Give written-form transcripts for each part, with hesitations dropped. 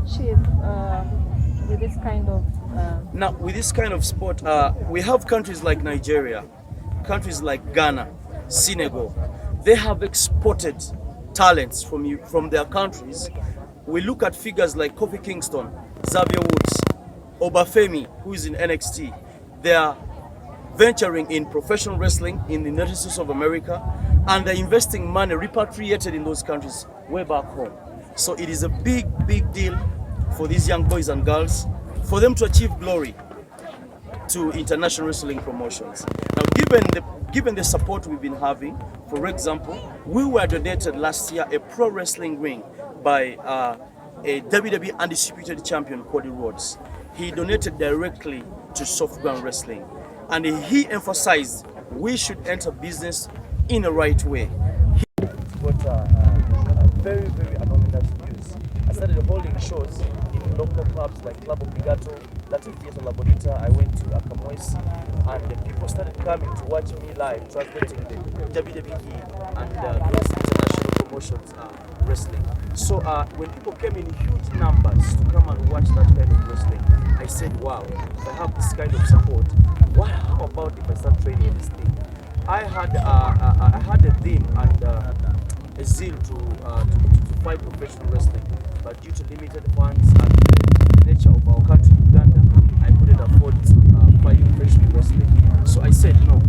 achieve with this kind of Now, with this kind of sport, we have countries like Nigeria, countries like Ghana, Senegal. They have exported talents from their countries. We look at figures like Kofi Kingston, Xavier Woods, Obafemi, who is in NXT. They are venturing in professional wrestling in the United States of America, and they're investing money repatriated in those countries way back home. So it is a big, big deal for these young boys and girls, for them to achieve glory to international wrestling promotions. Now, given the support we've been having, for example, we were donated last year a pro wrestling ring by a WWE undisputed champion, Cody Rhodes. He donated directly to soft ground wrestling, and he emphasized we should enter business in the right way. Got very, very anonymous news. I started holding shows in local clubs like Club Obligato, that's in Theatre La Bonita. I went to Akamwesi, and the people started coming to watch me live, translating the WWE and those international promotions wrestling. So when people came in huge numbers to come and watch that kind of wrestling, I said, wow, if I have this kind of support, how about if I start training this thing? I had a theme and a zeal to fight professional wrestling, but due to limited funds and the nature of our country, Uganda, I couldn't afford to fight professional wrestling. So I said no.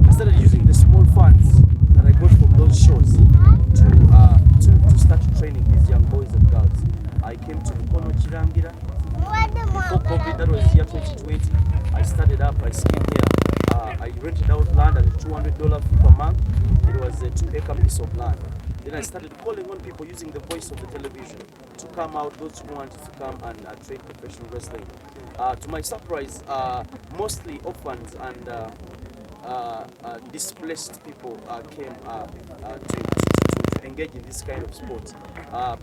I started using the small funds that I got from those shows to start training these young boys and girls. I came to Mukono Chirangira. Before COVID, that was year 2020. I started up, I came here. I rented out land at a $200 fee per month. It was a 2-acre piece of land. Then I started calling on people using the voice of the television to come out, those who wanted to come and train professional wrestling. To my surprise, mostly orphans and displaced people came to engage in this kind of sport.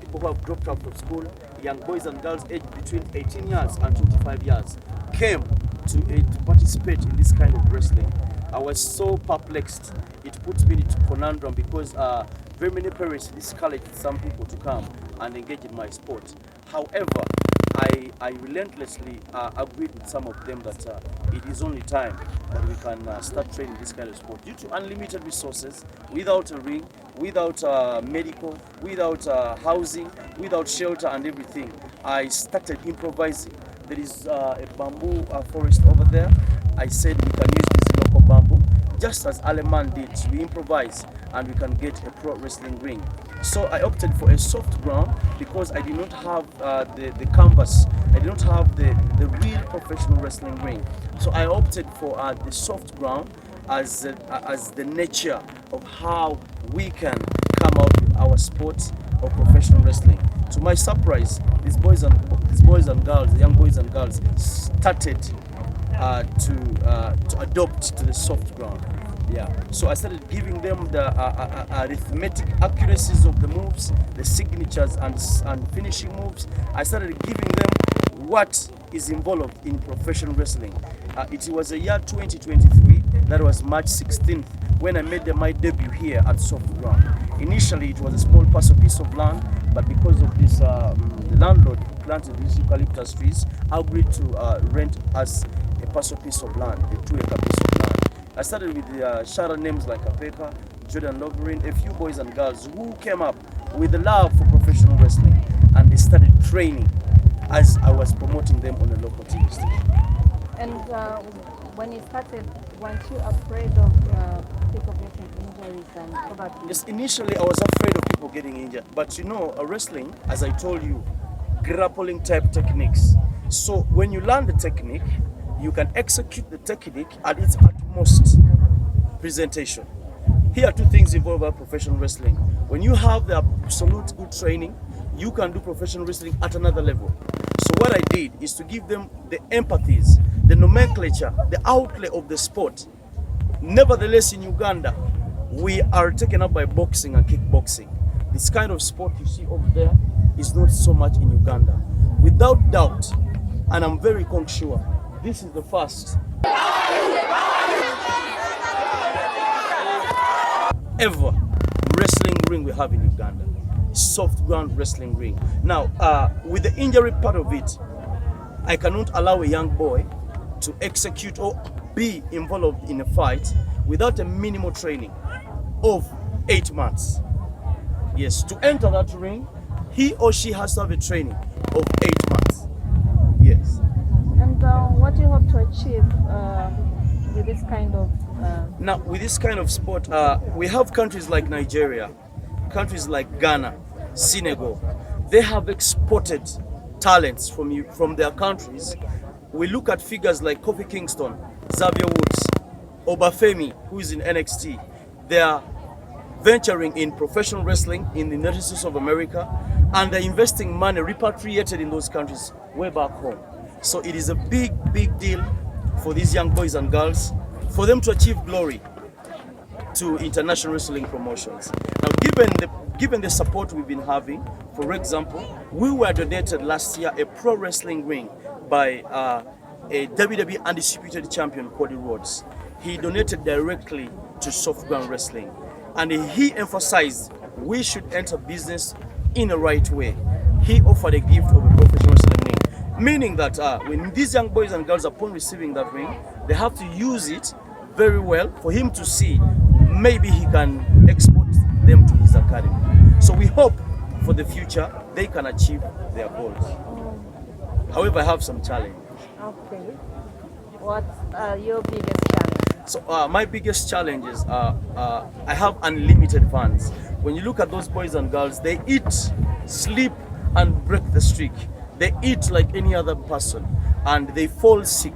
People who have dropped out of school, young boys and girls aged between 18 years and 25 years came to participate in this kind of wrestling. I was so perplexed. It puts me into conundrum because very many parents discouraged some people to come and engage in my sport. However, I relentlessly agreed with some of them that it is only time that we can start training this kind of sport. Due to unlimited resources, without a ring, without medical, without housing, without shelter and everything, I started improvising. There is a bamboo forest over there. I said we can use this local bamboo, just as Aleman did. We improvise and we can get a pro wrestling ring. So I opted for a soft ground because I did not have the canvas. I did not have the real professional wrestling ring. So I opted for the soft ground as the nature of how we can come out with our sport of professional wrestling. To my surprise, these boys and girls, the young boys and girls, started to adopt to the soft ground. Yeah. So I started giving them the arithmetic accuracies of the moves, the signatures and finishing moves. I started giving them what is involved in professional wrestling. It was the year 2023, that was March 16th, when I made my debut here at Soft Ground. Initially, it was a small piece of land, but because of this, the landlord who planted these eucalyptus trees agreed to rent us a piece of land, a 2-acre piece of land. I started with the shadow names like Apeka, Jordan Loverin, a few boys and girls who came up with the love for professional wrestling, and they started training as I was promoting them on a local TV station. And when you started, weren't you afraid of people getting injuries and probably? Yes, initially I was afraid of people getting injured, but you know, wrestling, as I told you, grappling type techniques. So when you learn the technique, you can execute the technique at its utmost presentation. Here are two things involved in professional wrestling. When you have the absolute good training, you can do professional wrestling at another level. So what I did is to give them the empathies, the nomenclature, the outlay of the sport. Nevertheless, in Uganda, we are taken up by boxing and kickboxing. This kind of sport you see over there is not so much in Uganda. Without doubt, and I'm very sure, this is the first ever wrestling ring we have in Uganda. soft ground wrestling ring. Now, with the injury part of it, I cannot allow a young boy to execute or be involved in a fight without a minimal training of 8 months. Yes, to enter that ring, he or she has to have a training of 8 months. Yes. And what do you hope to achieve with this kind of? Now, with this kind of sport, we have countries like Nigeria, countries like Ghana, Senegal. They have exported talents from their countries. We look at figures like Kofi Kingston, Xavier Woods, Obafemi, who is in NXT. They are venturing in professional wrestling in the United States of America, and they're investing money repatriated in those countries way back home. So it is a big, big deal for these young boys and girls for them to achieve glory to international wrestling promotions. Now, given the support we've been having, for example, we were donated last year a pro wrestling ring by a WWE undisputed champion, Cody Rhodes. He donated directly to soft ground wrestling, and he emphasized we should enter business in the right way. He offered a gift of a professional wrestling ring, meaning that when these young boys and girls, upon receiving that ring, they have to use it very well for him to see maybe he can export them to his academy. So we hope for the future they can achieve their goals. However, I have some challenges. Okay. What's your biggest challenge? So my biggest challenges are I have unlimited funds. When you look at those boys and girls, they eat, sleep, and break the streak. They eat like any other person, and they fall sick.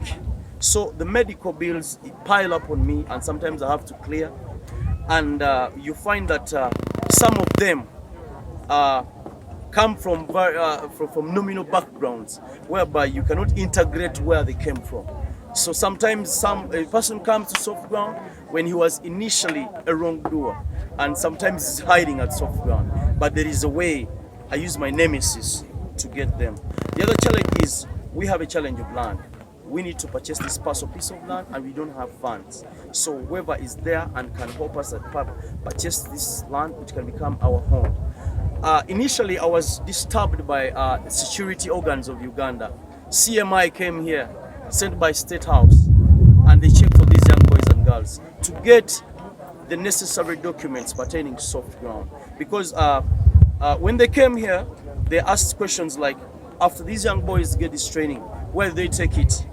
So the medical bills pile up on me, and sometimes I have to clear. And you find that some of them come from nominal backgrounds, whereby you cannot integrate where they came from. So sometimes a person comes to soft ground when he was initially a wrongdoer, and sometimes he's hiding at soft ground. But there is a way. I use my nemesis to get them. The other challenge is we have a challenge of land. We need to purchase this parcel piece of land, and we don't have funds. So whoever is there and can help us purchase this land, which can become our home. Initially, I was disturbed by security organs of Uganda. CMI came here, sent by State House, and they checked on these young boys and girls to get the necessary documents pertaining to soft ground. Because when they came here, they asked questions like, after these young boys get this training, where do they take it?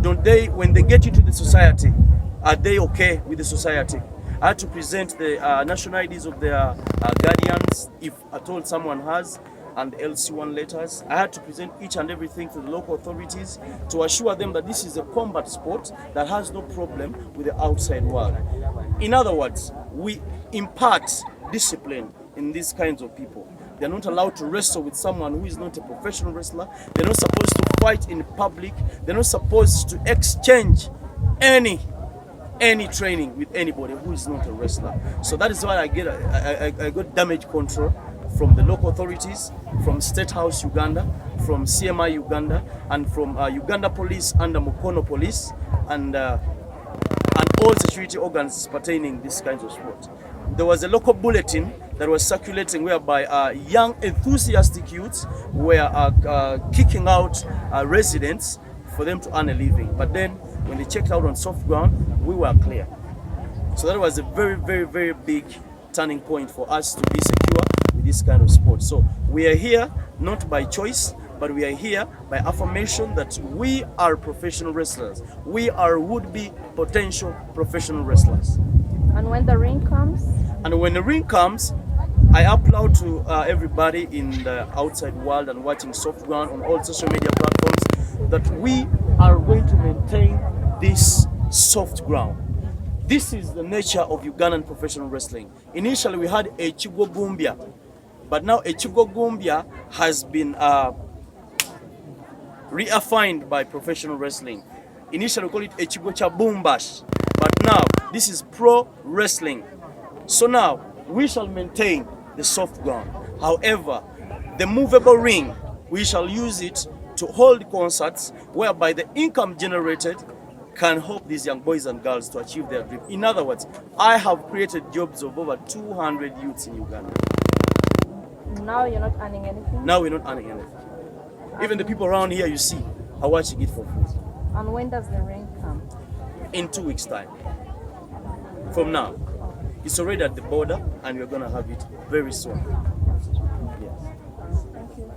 Don't they, when they get into the society, are they okay with the society? I had to present the national IDs of their guardians, if at all someone has, and LC1 letters. I had to present each and everything to the local authorities to assure them that this is a combat sport that has no problem with the outside world. In other words, we impart discipline in these kinds of people. They're not allowed to wrestle with someone who is not a professional wrestler. They're not supposed to fight in public. They're not supposed to exchange any training with anybody who is not a wrestler. So that is why I got damage control from the local authorities, from State House Uganda, from CMI Uganda, and from Uganda Police under Mukono Police, and all security organs pertaining these kinds of sport. There was a local bulletin that was circulating whereby young enthusiastic youths were kicking out residents for them to earn a living. But then when they checked out on soft ground, we were clear. So that was a very, very, very big turning point for us to be secure with this kind of sport. So we are here not by choice, but we are here by affirmation that we are professional wrestlers. We are would-be potential professional wrestlers. And when the ring comes? And when the ring comes, I applaud to everybody in the outside world and watching soft ground on all social media platforms that we are going to maintain this soft ground. This is the nature of Ugandan professional wrestling. Initially, we had Echigo Gumbia, but now Echigo Gumbia has been reaffirmed by professional wrestling. Initially, we called it Echigo BUMBASH, but now this is pro wrestling. So now we shall maintain the soft ground. However, the movable ring, we shall use it to hold concerts whereby the income generated can help these young boys and girls to achieve their dream. In other words, I have created jobs of over 200 youths in Uganda. Now you're not earning anything? Now we're not earning anything. Even the people around here you see are watching it for free. And when does the rain come? In 2 weeks' time. From now. It's already at the border and we're gonna have it very soon. Yes. Thank you.